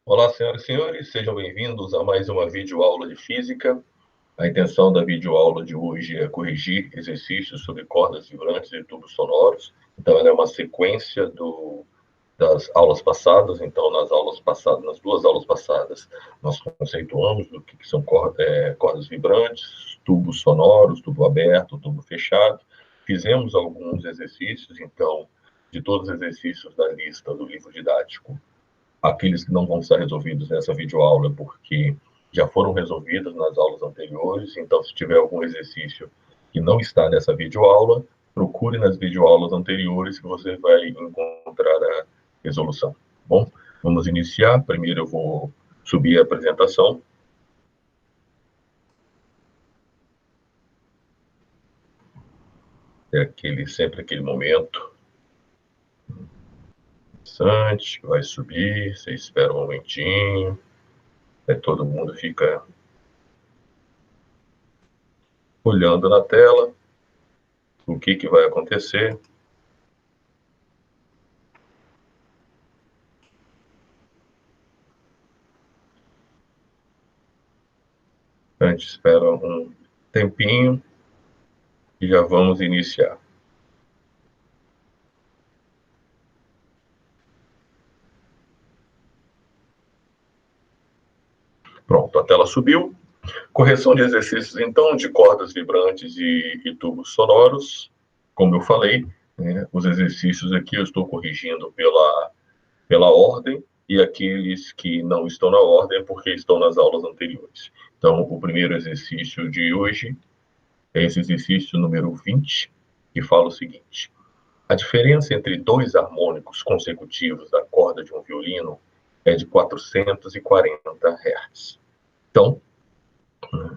Olá, senhoras e senhores, sejam bem-vindos a mais uma videoaula de física. A intenção da videoaula de hoje é corrigir exercícios sobre cordas vibrantes e tubos sonoros. Então, ela é uma sequência das aulas passadas. Então, nas duas aulas passadas, nós conceituamos o que são cordas vibrantes, tubos sonoros, tubo aberto, tubo fechado. Fizemos alguns exercícios, então, de todos os exercícios da lista do livro didático, aqueles que não vão estar resolvidos nessa videoaula, porque já foram resolvidos nas aulas anteriores. Então, se tiver algum exercício que não está nessa videoaula, procure nas videoaulas anteriores que você vai encontrar a resolução. Bom, vamos iniciar. Primeiro eu vou subir a apresentação. Sempre aquele momento interessante, que vai subir, você espera um momentinho, aí todo mundo fica olhando na tela o que vai acontecer. A gente espera um tempinho e já vamos iniciar. Pronto, a tela subiu. Correção de exercícios, então, de cordas vibrantes e tubos sonoros. Como eu falei, né, os exercícios aqui eu estou corrigindo pela ordem, e aqueles que não estão na ordem é porque estão nas aulas anteriores. Então, o primeiro exercício de hoje é esse exercício número 20, que fala o seguinte: a diferença entre dois harmônicos consecutivos da corda de um violino é de 440 Hz. Então,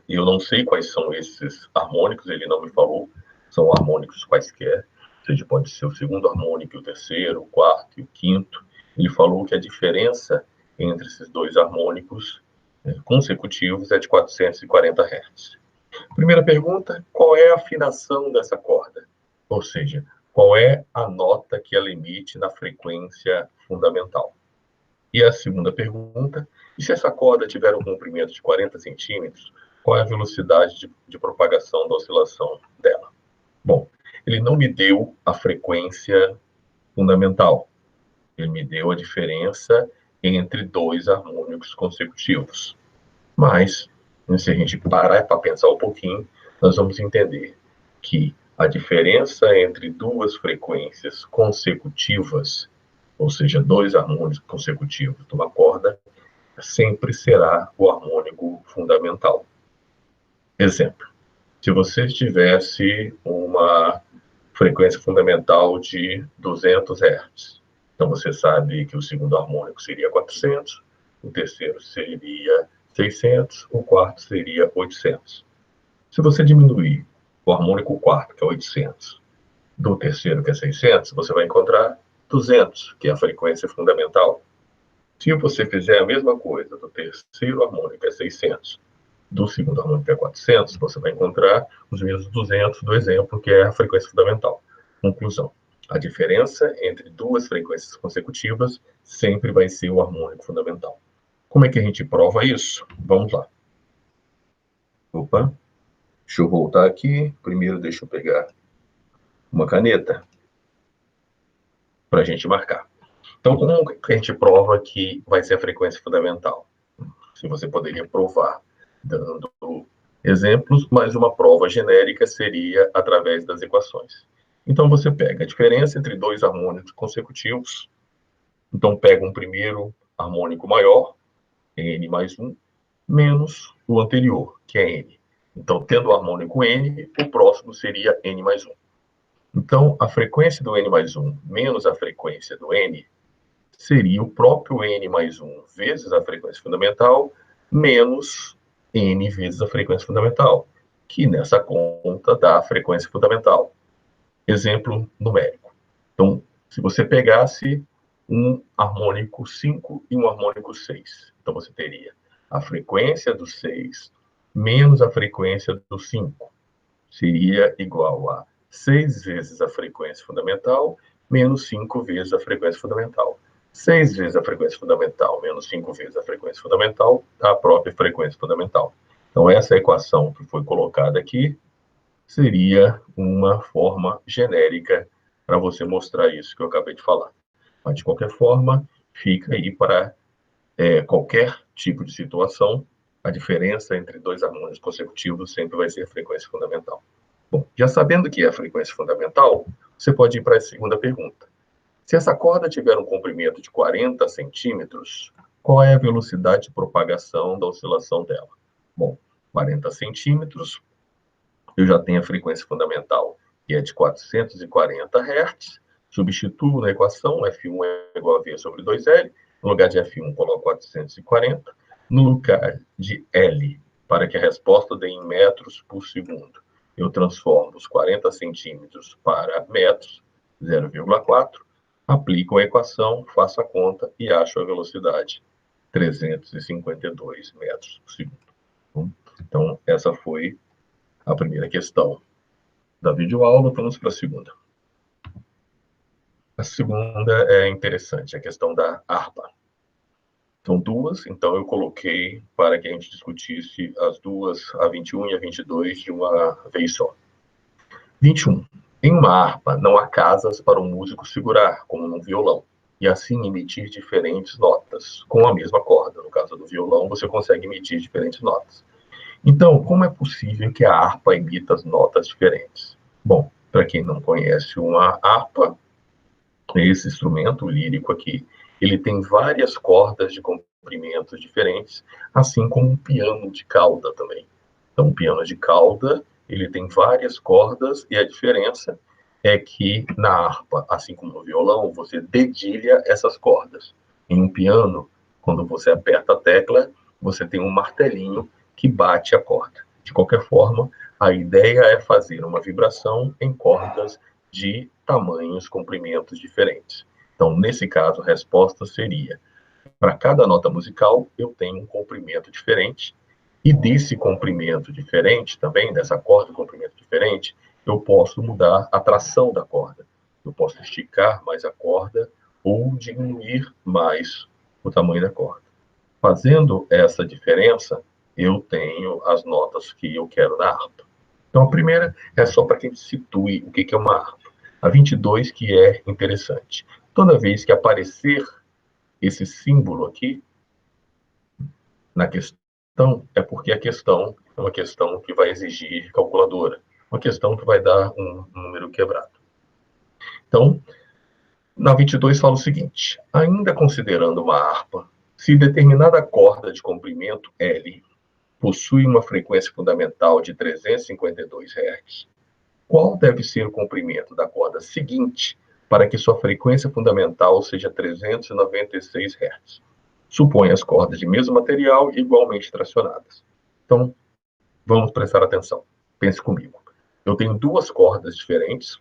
eu não sei quais são esses harmônicos, ele não me falou, são harmônicos quaisquer, ou seja, pode ser o segundo harmônico, o terceiro, o quarto e o quinto. Ele falou que a diferença entre esses dois harmônicos consecutivos é de 440 Hz. Primeira pergunta: qual é a afinação dessa corda? Ou seja, qual é a nota que ela emite na frequência fundamental? E a segunda pergunta: e se essa corda tiver um comprimento de 40 centímetros, qual é a velocidade de propagação da oscilação dela? Bom, ele não me deu a frequência fundamental, ele me deu a diferença entre dois harmônicos consecutivos. Mas, se a gente parar para pensar um pouquinho, nós vamos entender que a diferença entre duas frequências consecutivas, ou seja, dois harmônicos consecutivos de uma corda, sempre será o harmônico fundamental. Exemplo: se você tivesse uma frequência fundamental de 200 Hz, então você sabe que o segundo harmônico seria 400, o terceiro seria 600, o quarto seria 800. Se você diminuir o harmônico quarto, que é 800, do terceiro, que é 600, você vai encontrar 200, que é a frequência fundamental. Se você fizer a mesma coisa do terceiro harmônico, que é 600, do segundo harmônico, que é 400, você vai encontrar os mesmos 200 do exemplo, que é a frequência fundamental. Conclusão: a diferença entre duas frequências consecutivas sempre vai ser o harmônico fundamental. Como é que a gente prova isso? Vamos lá. Opa, deixa eu voltar aqui. Primeiro, deixa eu pegar uma caneta para a gente marcar. Então, como que a gente prova que vai ser a frequência fundamental? Se você poderia provar dando exemplos, mas uma prova genérica seria através das equações. Então, você pega a diferença entre dois harmônicos consecutivos. Então, pega um primeiro harmônico maior, n mais 1, menos o anterior, que é n. Então, tendo o harmônico n, o próximo seria n mais 1. Então, a frequência do n mais 1 menos a frequência do n seria o próprio n mais 1 vezes a frequência fundamental, menos n vezes a frequência fundamental, que nessa conta dá a frequência fundamental. Exemplo numérico. Então, se você pegasse um harmônico 5 e um harmônico 6, então você teria a frequência do 6 menos a frequência do 5. Seria igual a 6 vezes a frequência fundamental menos 5 vezes a frequência fundamental. 6 vezes a frequência fundamental menos 5 vezes a frequência fundamental dá a própria frequência fundamental. Então, essa equação que foi colocada aqui seria uma forma genérica para você mostrar isso que eu acabei de falar. Mas, de qualquer forma, fica aí para qualquer tipo de situação, a diferença entre dois harmônicos consecutivos sempre vai ser a frequência fundamental. Bom, já sabendo que é a frequência fundamental, você pode ir para a segunda pergunta. Se essa corda tiver um comprimento de 40 centímetros, qual é a velocidade de propagação da oscilação dela? Bom, 40 centímetros, eu já tenho a frequência fundamental, que é de 440 Hz, substituo na equação, F1 é igual a V sobre 2L, no lugar de F1 coloco 440, no lugar de L, para que a resposta dê em metros por segundo, eu transformo os 40 centímetros para metros, 0,4, aplico a equação, faço a conta e acho a velocidade, 352 metros por segundo. Então, essa foi a primeira questão da videoaula. Vamos para a segunda. A segunda é interessante, a questão da harpa. São duas, então eu coloquei para que a gente discutisse as duas, a 21 e a 22, de uma vez só. 21. Em uma harpa, não há casas para o músico segurar, como num violão, e assim emitir diferentes notas, com a mesma corda. No caso do violão, você consegue emitir diferentes notas. Então, como é possível que a harpa emita as notas diferentes? Bom, para quem não conhece uma harpa, esse instrumento lírico aqui, ele tem várias cordas de comprimentos diferentes, assim como um piano de cauda também. Então, o piano de cauda, ele tem várias cordas e a diferença é que na harpa, assim como no violão, você dedilha essas cordas. Em um piano, quando você aperta a tecla, você tem um martelinho que bate a corda. De qualquer forma, a ideia é fazer uma vibração em cordas de tamanhos, comprimentos diferentes. Então, nesse caso, a resposta seria: para cada nota musical, eu tenho um comprimento diferente, e desse comprimento diferente também, dessa corda, comprimento diferente, eu posso mudar a tração da corda. Eu posso esticar mais a corda ou diminuir mais o tamanho da corda. Fazendo essa diferença, eu tenho as notas que eu quero na harpa. Então, a primeira é só para que a gente situe o que é uma harpa. A 22, que é interessante. Toda vez que aparecer esse símbolo aqui na questão, é porque a questão é uma questão que vai exigir calculadora, uma questão que vai dar um número quebrado. Então, na 22 fala o seguinte: ainda considerando uma harpa, se determinada corda de comprimento L possui uma frequência fundamental de 352 Hz, qual deve ser o comprimento da corda seguinte para que sua frequência fundamental seja 396 Hz? Supõe as cordas de mesmo material igualmente tracionadas. Então, vamos prestar atenção. Pense comigo. Eu tenho duas cordas diferentes.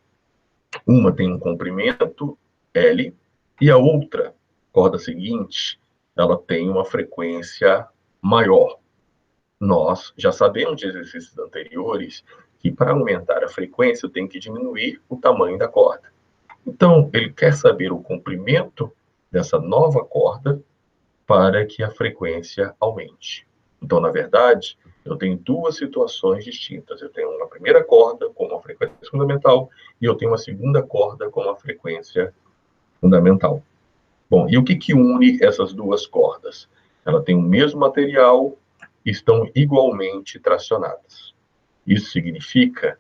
Uma tem um comprimento L e a outra, corda seguinte, ela tem uma frequência maior. Nós já sabemos de exercícios anteriores que para aumentar a frequência eu tenho que diminuir o tamanho da corda. Então, ele quer saber o comprimento dessa nova corda para que a frequência aumente. Então, na verdade, eu tenho duas situações distintas. Eu tenho uma primeira corda com uma frequência fundamental e eu tenho uma segunda corda com uma frequência fundamental. Bom, e o que une essas duas cordas? Ela tem o mesmo material e estão igualmente tracionadas. Isso significa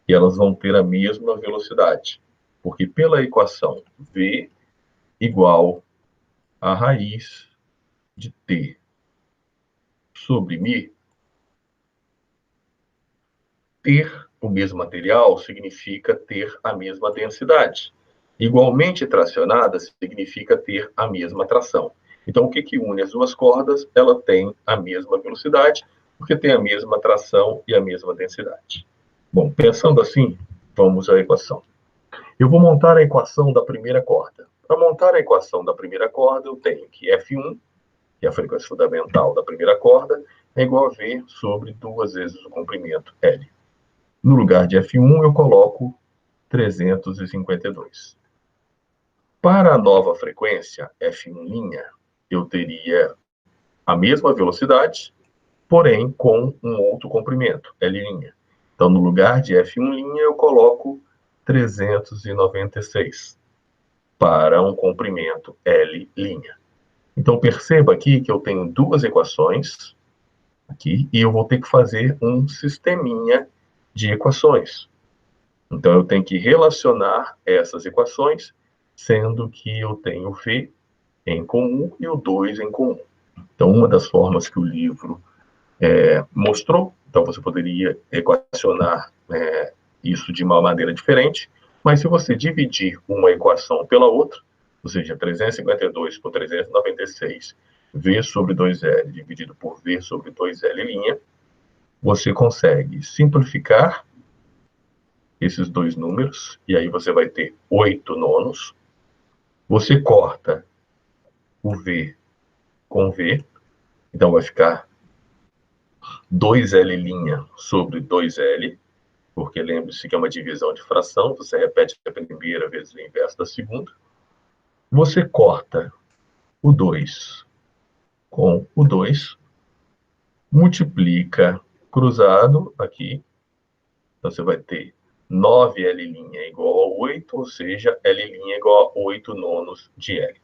que elas vão ter a mesma velocidade, porque pela equação V igual a raiz de T sobre μ, ter o mesmo material significa ter a mesma densidade. Igualmente tracionada significa ter a mesma tração. Então, o que une as duas cordas? Ela tem a mesma velocidade, porque tem a mesma tração e a mesma densidade. Bom, pensando assim, vamos à equação. Eu vou montar a equação da primeira corda. Para montar a equação da primeira corda, eu tenho que F1, que é a frequência fundamental da primeira corda, é igual a V sobre 2 vezes o comprimento L. No lugar de F1, eu coloco 352. Para a nova frequência, F1', eu teria a mesma velocidade, porém com um outro comprimento, L'. Então, no lugar de F1', eu coloco 396 para um comprimento L'. Então, perceba aqui que eu tenho duas equações aqui e eu vou ter que fazer um sisteminha de equações. Então, eu tenho que relacionar essas equações, sendo que eu tenho o V em comum e o 2 em comum. Então, uma das formas que o livro mostrou, então você poderia equacionar isso de uma maneira diferente, mas se você dividir uma equação pela outra, ou seja, 352 por 396, V sobre 2L dividido por V sobre 2L', você consegue simplificar esses dois números, e aí você vai ter 8 nonos. Você corta o V com V, então vai ficar 2L' sobre 2L, porque lembre-se que é uma divisão de fração, você repete a primeira vezes o inverso da segunda. Você corta o 2 com o 2, multiplica cruzado aqui, então você vai ter 9L' igual a 8, ou seja, L' igual a 8 nonos de L.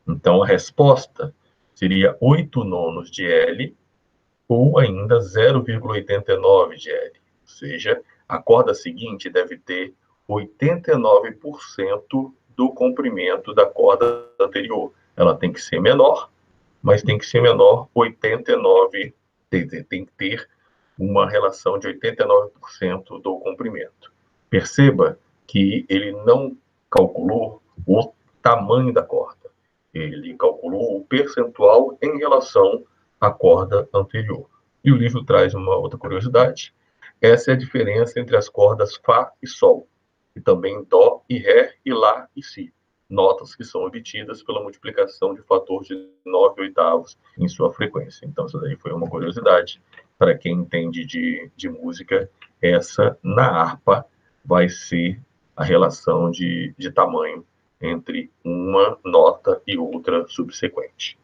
Então, a resposta seria 8 nonos de L, ou ainda 0,89 de L. Ou seja, a corda seguinte deve ter 89% do comprimento da corda anterior. Ela tem que ser menor, mas tem que ser menor 89, tem que ter uma relação de 89% do comprimento. Perceba que ele não calculou o tamanho da corda. Ele calculou o percentual em relação à corda anterior. E o livro traz uma outra curiosidade. Essa é a diferença entre as cordas Fá e Sol, e também Dó e Ré, e Lá e Si. Notas que são obtidas pela multiplicação de fator de 9 oitavos em sua frequência. Então, isso daí foi uma curiosidade. Para quem entende de música, essa, na harpa, vai ser a relação de tamanho entre uma nota e outra subsequente.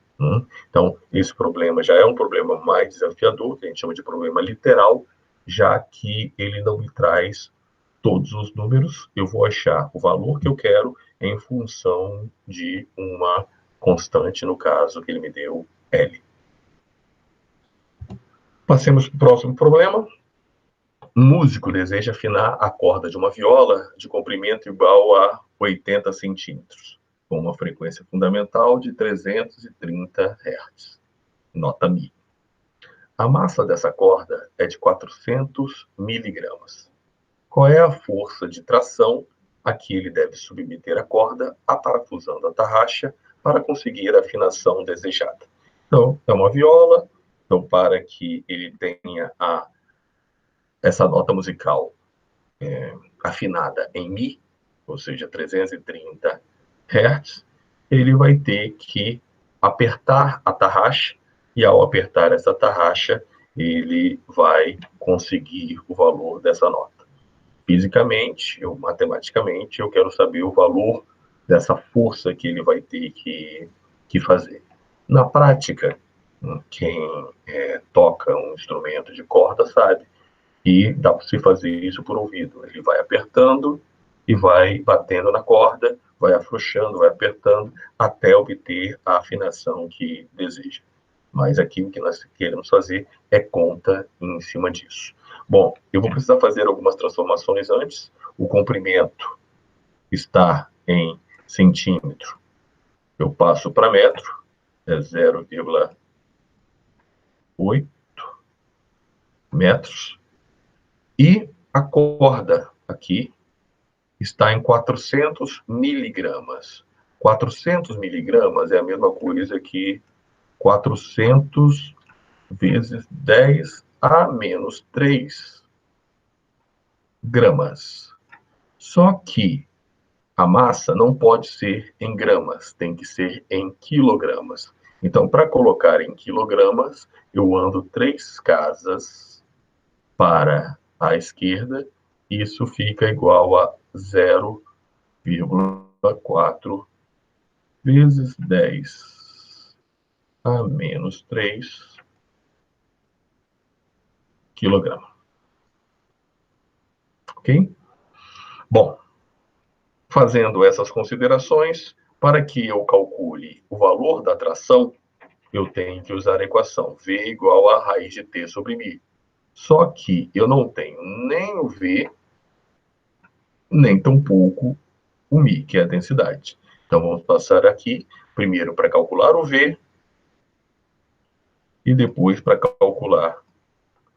Então, esse problema já é um problema mais desafiador, que a gente chama de problema literal, já que ele não me traz todos os números, eu vou achar o valor que eu quero em função de uma constante, no caso que ele me deu, L. Passemos para o próximo problema. Um músico deseja afinar a corda de uma viola de comprimento igual a 80 centímetros, com uma frequência fundamental de 330 Hz, nota Mi. A massa dessa corda é de 400 miligramas. Qual é a força de tração a que ele deve submeter a corda, aparafusando a tarraxa para conseguir a afinação desejada? Então, é uma viola, então para que ele tenha essa nota musical afinada em Mi, ou seja, 330 Hz, ele vai ter que apertar a tarraxa, e ao apertar essa tarraxa, ele vai conseguir o valor dessa nota. Fisicamente, matematicamente, eu quero saber o valor dessa força que ele vai ter que fazer. Na prática, quem toca um instrumento de corda sabe e dá para se fazer isso por ouvido. Ele vai apertando e vai batendo na corda, vai afrouxando, vai apertando, até obter a afinação que deseja. Mas aqui o que nós queremos fazer é conta em cima disso. Bom, eu vou precisar fazer algumas transformações antes. O comprimento está em centímetro. Eu passo para metro, é 0,8 metros. E a corda aqui está em 400 miligramas. 400 miligramas é a mesma coisa que 400 vezes 10 a menos 3 gramas. Só que a massa não pode ser em gramas, tem que ser em quilogramas. Então, para colocar em quilogramas, eu ando 3 casas para a esquerda, isso fica igual a 0,8 0,4 vezes 10 a menos 3 kg. Ok? Bom, fazendo essas considerações, para que eu calcule o valor da tração, eu tenho que usar a equação V igual a raiz de T sobre μ. Só que eu não tenho nem o V, nem tampouco o μ, que é a densidade. Então, vamos passar aqui, primeiro para calcular o V, e depois para calcular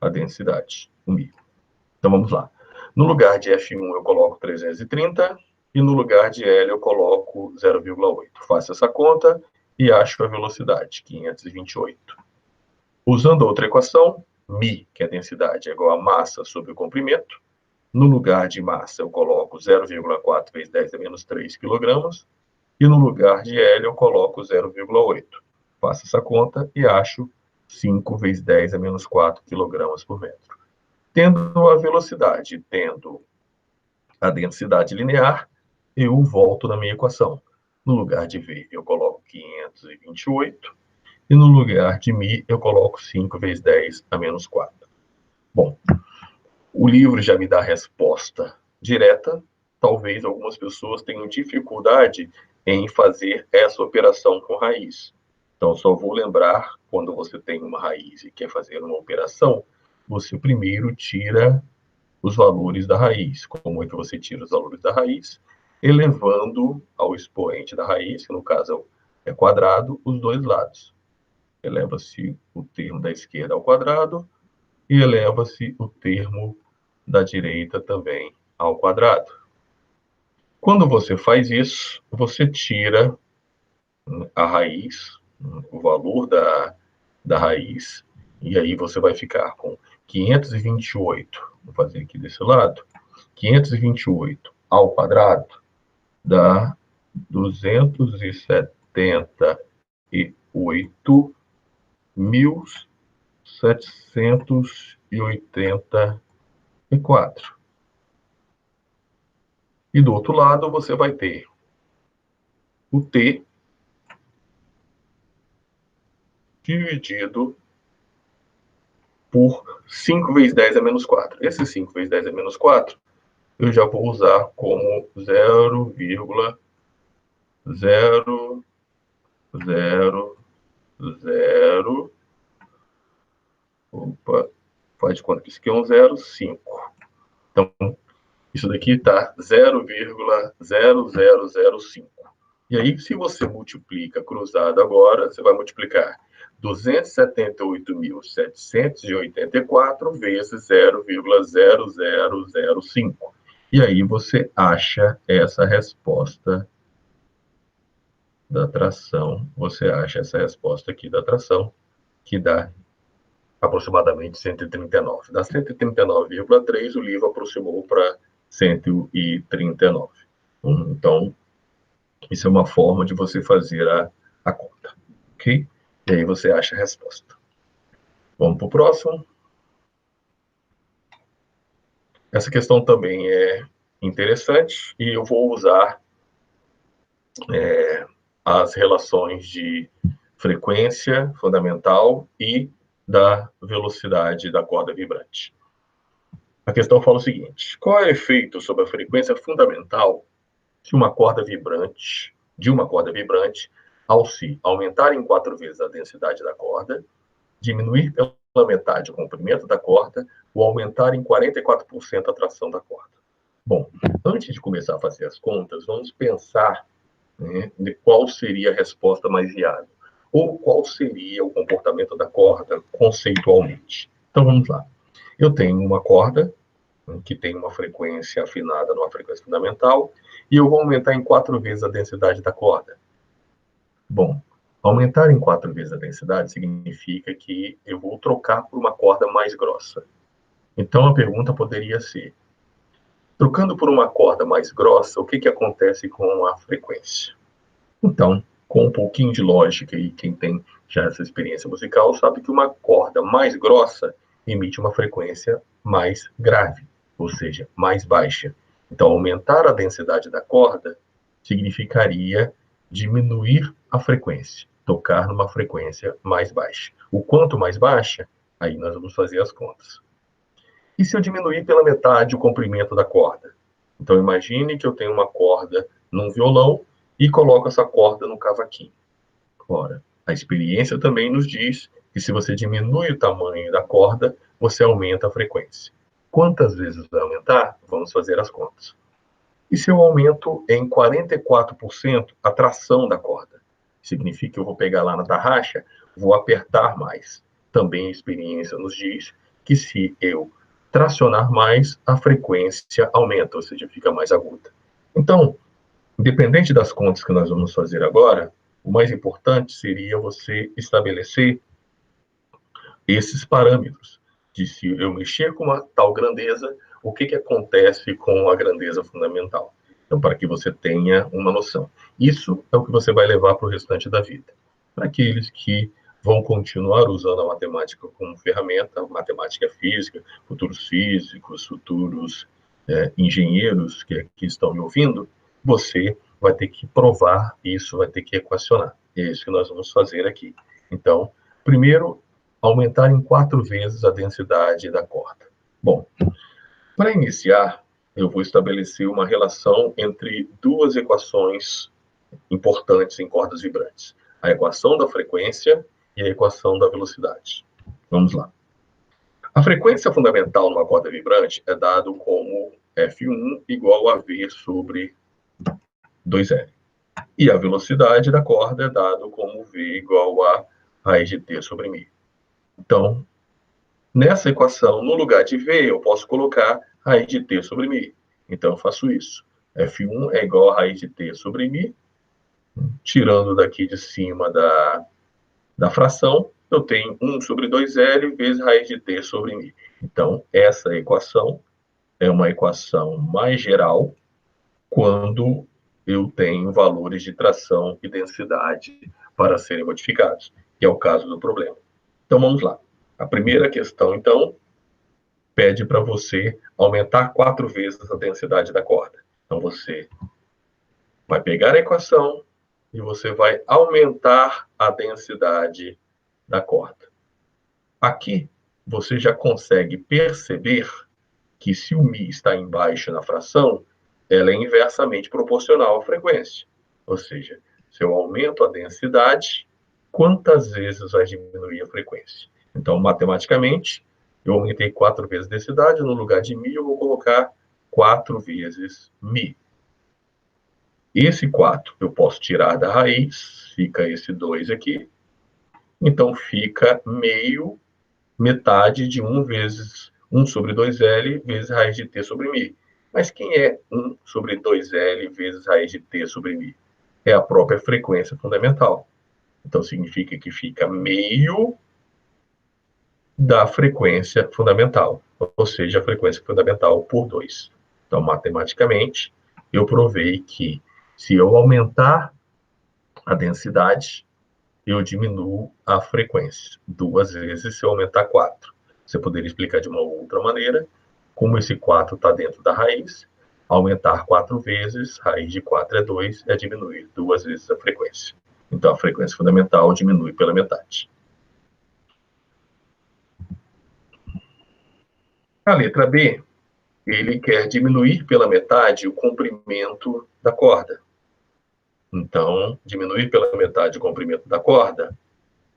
a densidade, o μ. Então, vamos lá. No lugar de F1, eu coloco 330, e no lugar de L, eu coloco 0,8. Faço essa conta e acho a velocidade, 528. Usando outra equação, μ, que é a densidade, é igual a massa sobre o comprimento. No lugar de massa, eu coloco 0,4 vezes 10 a menos 3 kg. E no lugar de L, eu coloco 0,8. Faço essa conta e acho 5 vezes 10 a menos 4 kg por metro. Tendo a velocidade, tendo a densidade linear, eu volto na minha equação. No lugar de V, eu coloco 528. E no lugar de μ, eu coloco 5 vezes 10 a menos 4. Bom, o livro já me dá a resposta direta. Talvez algumas pessoas tenham dificuldade em fazer essa operação com raiz. Então, só vou lembrar, quando você tem uma raiz e quer fazer uma operação, você primeiro tira os valores da raiz. Como é que você tira os valores da raiz? Elevando ao expoente da raiz, que no caso é quadrado, os dois lados. Eleva-se o termo da esquerda ao quadrado e eleva-se o termo da direita também ao quadrado. Quando você faz isso, você tira a raiz, o valor da raiz, e aí você vai ficar com 528, vou fazer aqui desse lado, 528 ao quadrado dá 278.784. E do outro lado você vai ter o T dividido por 5 vezes 10 a menos 4. Esse 5 vezes 10 a menos 4, eu já vou usar como 0,000... Opa, faz de conta que isso aqui é um 0,5. Então, isso daqui está 0,0005. E aí, se você multiplica cruzado agora, você vai multiplicar 278.784 vezes 0,0005. E aí você acha essa resposta da tração. Você acha essa resposta aqui da tração, que dá aproximadamente 139. Da 139,3, o livro aproximou para 139. Então, isso é uma forma de você fazer a conta, ok? E aí você acha a resposta. Vamos para o próximo. Essa questão também é interessante e eu vou usar as relações de frequência fundamental e da velocidade da corda vibrante. A questão fala o seguinte: qual é o efeito sobre a frequência fundamental de uma corda vibrante, ao se aumentar em 4 vezes a densidade da corda, diminuir pela metade o comprimento da corda ou aumentar em 44% a tração da corda? Bom, antes de começar a fazer as contas, vamos pensar, né, de qual seria a resposta mais viável, ou qual seria o comportamento da corda conceitualmente. Então vamos lá. Eu tenho uma corda que tem uma frequência afinada numa frequência fundamental, e eu vou aumentar em 4 vezes a densidade da corda. Bom, aumentar em 4 vezes a densidade significa que eu vou trocar por uma corda mais grossa. Então a pergunta poderia ser: trocando por uma corda mais grossa, o que acontece com a frequência? Então, com um pouquinho de lógica, e quem tem já essa experiência musical sabe que uma corda mais grossa emite uma frequência mais grave, ou seja, mais baixa. Então, aumentar a densidade da corda significaria diminuir a frequência, tocar numa frequência mais baixa. O quanto mais baixa, aí nós vamos fazer as contas. E se eu diminuir pela metade o comprimento da corda? Então, imagine que eu tenho uma corda num violão e coloco essa corda no cavaquinho. Ora, a experiência também nos diz que se você diminui o tamanho da corda, você aumenta a frequência. Quantas vezes vai aumentar? Vamos fazer as contas. E se eu aumento em 44% a tração da corda? Significa que eu vou pegar lá na tarraxa, vou apertar mais. Também a experiência nos diz que se eu tracionar mais, a frequência aumenta, ou seja, fica mais aguda. Então, independente das contas que nós vamos fazer agora, o mais importante seria você estabelecer esses parâmetros de se eu mexer com uma tal grandeza, o que acontece com a grandeza fundamental. Então, para que você tenha uma noção. Isso é o que você vai levar para o restante da vida. Para aqueles que vão continuar usando a matemática como ferramenta, matemática física, futuros físicos, futuros engenheiros que estão me ouvindo, você vai ter que provar isso, vai ter que equacionar. É isso que nós vamos fazer aqui. Então, primeiro, aumentar em 4 vezes a densidade da corda. Bom, para iniciar, eu vou estabelecer uma relação entre duas equações importantes em cordas vibrantes. A equação da frequência e a equação da velocidade. Vamos lá. A frequência fundamental numa corda vibrante é dado como F1 igual a V sobre 2L. E a velocidade da corda é dado como V igual a raiz de T sobre μ. Então, nessa equação, no lugar de V, eu posso colocar raiz de T sobre μ. Então, eu faço isso. F1 é igual a raiz de T sobre μ. Tirando daqui de cima da fração, eu tenho 1 sobre 2L vezes raiz de T sobre μ. Então, essa equação é uma equação mais geral quando eu tenho valores de tração e densidade para serem modificados, que é o caso do problema. Então, vamos lá. A primeira questão, então, pede para você aumentar 4 vezes a densidade da corda. Então, você vai pegar a equação e você vai aumentar a densidade da corda. Aqui, você já consegue perceber que se o μ está embaixo na fração, ela é inversamente proporcional à frequência. Ou seja, se eu aumento a densidade, quantas vezes vai diminuir a frequência? Então, matematicamente, eu aumentei 4 vezes a densidade, no lugar de μ eu vou colocar 4 vezes μ. Esse 4 eu posso tirar da raiz, fica esse 2 aqui. Então, fica meio, metade de 1 vezes 1 sobre 2L vezes raiz de T sobre μ. Mas quem é 1 sobre 2L vezes raiz de T sobre μ? É a própria frequência fundamental. Então, significa que fica meio da frequência fundamental, ou seja, a frequência fundamental por 2. Então, matematicamente, eu provei que se eu aumentar a densidade, eu diminuo a frequência 2 vezes se eu aumentar 4. Você poderia explicar de uma outra maneira, como esse 4 está dentro da raiz, aumentar 4 vezes, raiz de 4 é 2, é diminuir 2 vezes a frequência. Então, a frequência fundamental diminui pela metade. A letra B, ele quer diminuir pela metade o comprimento da corda. Então, diminuir pela metade o comprimento da corda,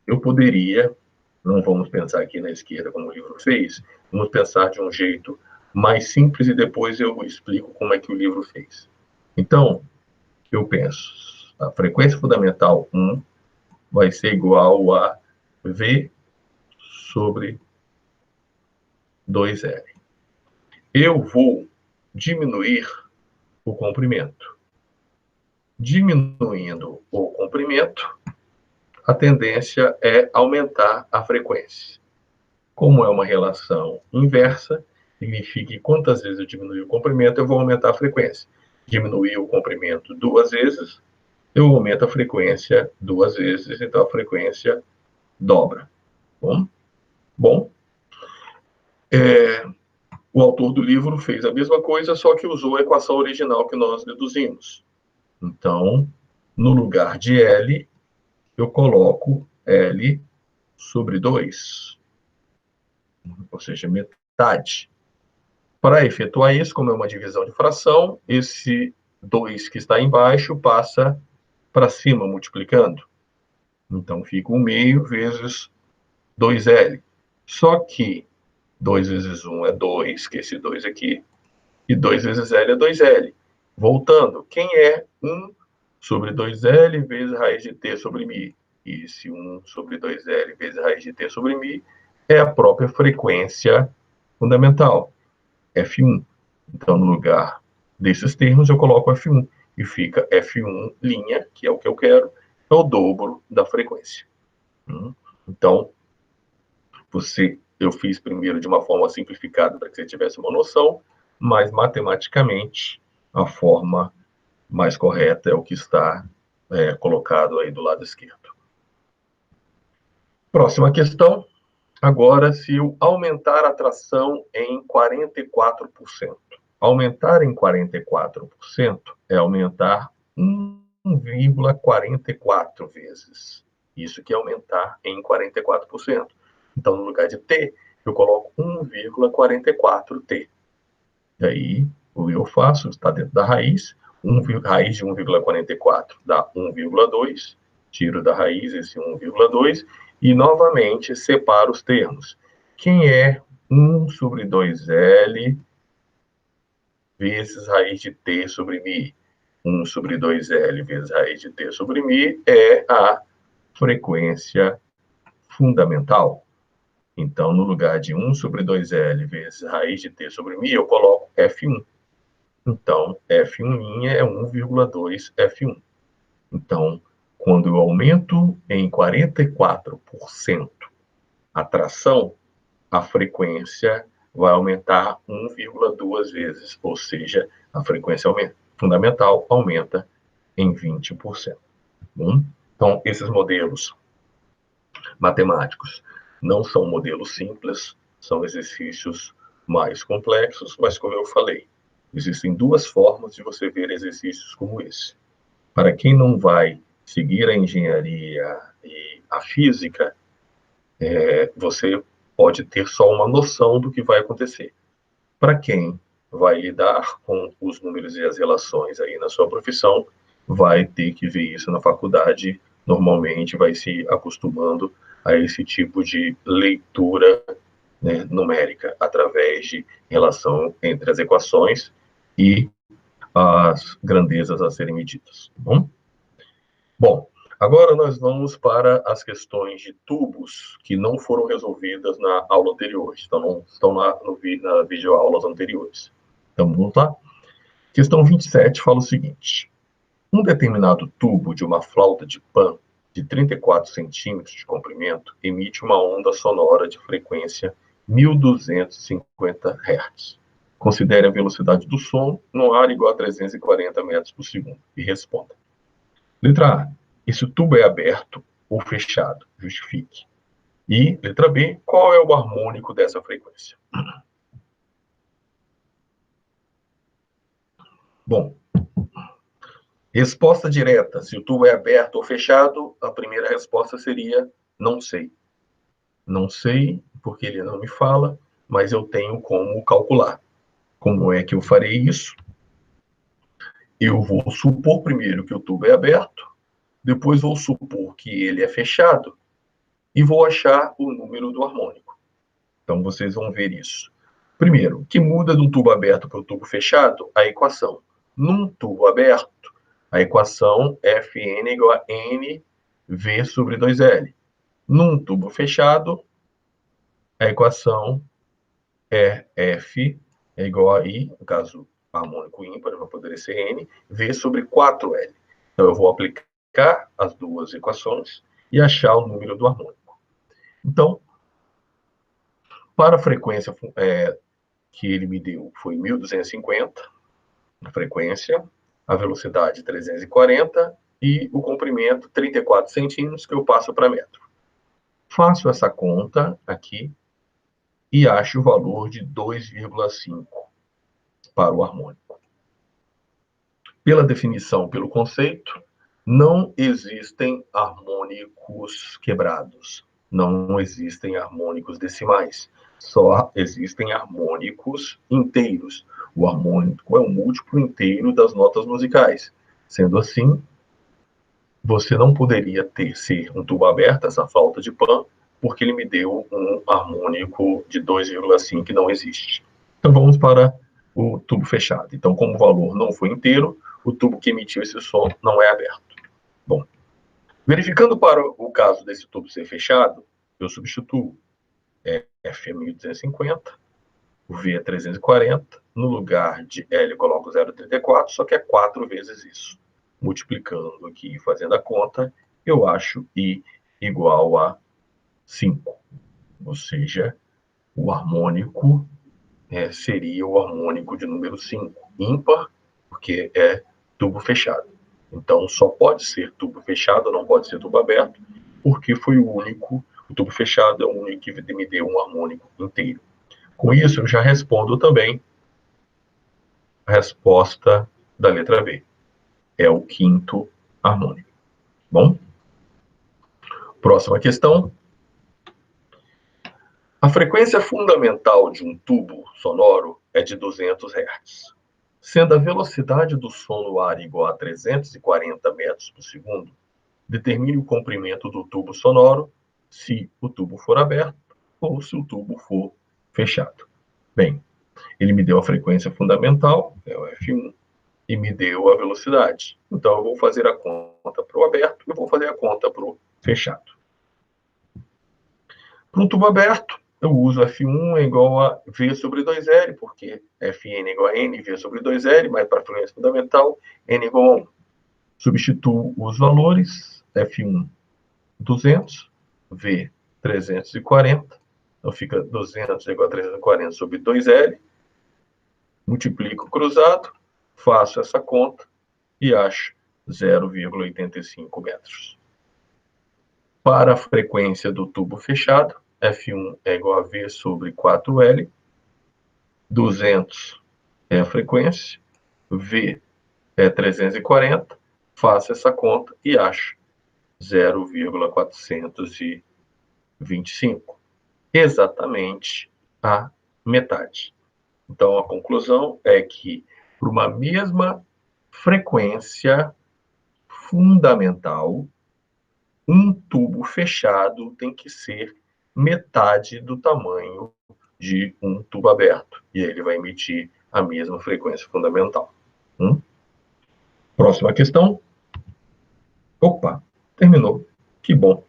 eu poderia, não vamos pensar aqui na esquerda como o livro fez, vamos pensar de um jeito mais simples e depois eu explico como é que o livro fez. Então, eu penso, a frequência fundamental 1 vai ser igual a V sobre 2L. Eu vou diminuir o comprimento. Diminuindo o comprimento, a tendência é aumentar a frequência. Como é uma relação inversa, significa que quantas vezes eu diminuir o comprimento, eu vou aumentar a frequência. Diminuir o comprimento 2 vezes, eu aumento a frequência 2 vezes, então a frequência dobra. Bom, o autor do livro fez a mesma coisa, só que usou a equação original que nós deduzimos. Então, no lugar de L, eu coloco L sobre 2, ou seja, metade. Para efetuar isso, como é uma divisão de fração, esse 2 que está embaixo passa para cima, multiplicando. Então, fica 1 meio vezes 2L. Só que 2 vezes 1 é 2, que esse 2 aqui, e 2 vezes L é 2L. Voltando, quem é 1 sobre 2L vezes raiz de t sobre μ? E esse 1 sobre 2L vezes raiz de t sobre μ é a própria frequência fundamental, F1. Então, no lugar desses termos, eu coloco F1. E fica F1', que é o que eu quero, é o dobro da frequência. Então, eu fiz primeiro de uma forma simplificada para que você tivesse uma noção, mas matematicamente a forma mais correta é o que está colocado aí do lado esquerdo. Próxima questão. Agora, se eu aumentar a tração em 44%. Aumentar em 44% é aumentar 1,44 vezes. Isso que é aumentar em 44%. Então, no lugar de t, eu coloco 1,44t. Daí, o que eu faço está dentro da raiz. Raiz de 1,44 dá 1,2. Tiro da raiz esse 1,2 e, novamente, separo os termos. Quem é 1 sobre 2L vezes raiz de t sobre μ? 1 sobre 2L vezes raiz de t sobre μ é a frequência fundamental. Então, no lugar de 1 sobre 2L vezes raiz de t sobre μ, eu coloco F1. Então, F1' é 1,2 F1. Então, quando eu aumento em 44% a tração, a frequência vai aumentar 1,2 vezes, ou seja, a frequência fundamental aumenta em 20%. Então, esses modelos matemáticos não são modelos simples, são exercícios mais complexos, mas como eu falei, existem duas formas de você ver exercícios como esse. Para quem não vai seguir a engenharia e a física, você pode ter só uma noção do que vai acontecer. Para quem vai lidar com os números e as relações aí na sua profissão, vai ter que ver isso na faculdade, normalmente vai se acostumando a esse tipo de leitura, né, numérica, através de relação entre as equações e as grandezas a serem medidas. Bom, agora nós vamos para as questões de tubos que não foram resolvidas na aula anterior, estão na videoaulas anteriores. Então, vamos lá? Questão 27 fala o seguinte. Um determinado tubo de uma flauta de Pan de 34 centímetros de comprimento emite uma onda sonora de frequência 1.250 Hz. Considere a velocidade do som no ar igual a 340 metros por segundo e responda. Letra A. Esse tubo é aberto ou fechado? Justifique. E, letra B, qual é o harmônico dessa frequência? Bom, resposta direta. Se o tubo é aberto ou fechado, a primeira resposta seria não sei. Não sei, porque ele não me fala, mas eu tenho como calcular. Como é que eu farei isso? Eu vou supor primeiro que o tubo é aberto, depois vou supor que ele é fechado e vou achar o número do harmônico. Então, vocês vão ver isso. Primeiro, o que muda de um tubo aberto para o tubo fechado? A equação. Num tubo aberto, a equação é Fn igual a N V sobre 2L. Num tubo fechado, a equação é F é igual a I, no caso harmônico ímpar, vai poder ser N, V sobre 4L. Então, eu vou aplicar as duas equações e achar o número do harmônico. Então, para a frequência que ele me deu foi 1.250, a frequência, a velocidade 340 e o comprimento 34 centímetros que eu passo para metro. Faço essa conta aqui e acho o valor de 2,5 para o harmônico. Pela definição, pelo conceito, não existem harmônicos quebrados, não existem harmônicos decimais, só existem harmônicos inteiros. O harmônico é um múltiplo inteiro das notas musicais. Sendo assim, você não poderia ser um tubo aberto, essa falta de pan, porque ele me deu um harmônico de 2,5 que não existe. Então vamos para o tubo fechado. Então, como o valor não foi inteiro, o tubo que emitiu esse som não é aberto. Bom, verificando para o caso desse tubo ser fechado, eu substituo F é 1250, o V é 340, no lugar de L eu coloco 0,34, só que é 4 vezes isso. Multiplicando aqui e fazendo a conta, eu acho I igual a 5. Ou seja, o harmônico seria o harmônico de número 5, ímpar, porque é tubo fechado. Então, só pode ser tubo fechado, não pode ser tubo aberto, porque foi o tubo fechado é o único que me deu um harmônico inteiro. Com isso, eu já respondo também a resposta da letra B. É o quinto harmônico. Bom? Próxima questão. A frequência fundamental de um tubo sonoro é de 200 Hz. Sendo a velocidade do som no ar igual a 340 metros por segundo, determine o comprimento do tubo sonoro se o tubo for aberto ou se o tubo for fechado. Bem, ele me deu a frequência fundamental, é o F1, e me deu a velocidade. Então, eu vou fazer a conta para o aberto e vou fazer a conta para o fechado. Para um tubo aberto, eu uso F1 é igual a V sobre 2L, porque Fn é igual a N, V sobre 2L, mas para a frequência fundamental, N igual a 1. Substituo os valores, F1 200, V 340, então fica 200 igual a 340 sobre 2L, multiplico cruzado, faço essa conta e acho 0,85 metros. Para a frequência do tubo fechado, F1 é igual a V sobre 4L, 200 é a frequência, V é 340, faço essa conta e acho 0,425, exatamente a metade. Então, a conclusão é que, para uma mesma frequência fundamental, um tubo fechado tem que ser metade do tamanho de um tubo aberto. E aí ele vai emitir a mesma frequência fundamental. Próxima questão. Opa, terminou. Que bom.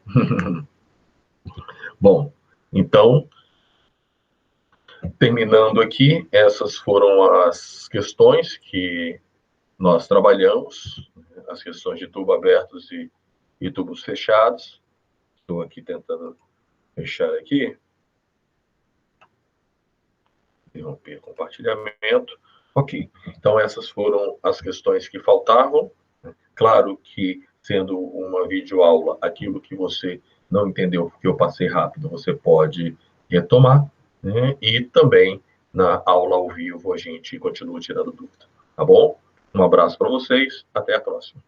Bom, então, terminando aqui, essas foram as questões que nós trabalhamos, as questões de tubo abertos e tubos fechados. Estou aqui tentando fechar aqui. Interromper compartilhamento. Ok, então essas foram as questões que faltavam. Claro que, sendo uma videoaula, aquilo que você não entendeu porque eu passei rápido, você pode retomar, né? E também na aula ao vivo a gente continua tirando dúvida. Tá bom? Um abraço para vocês, até a próxima.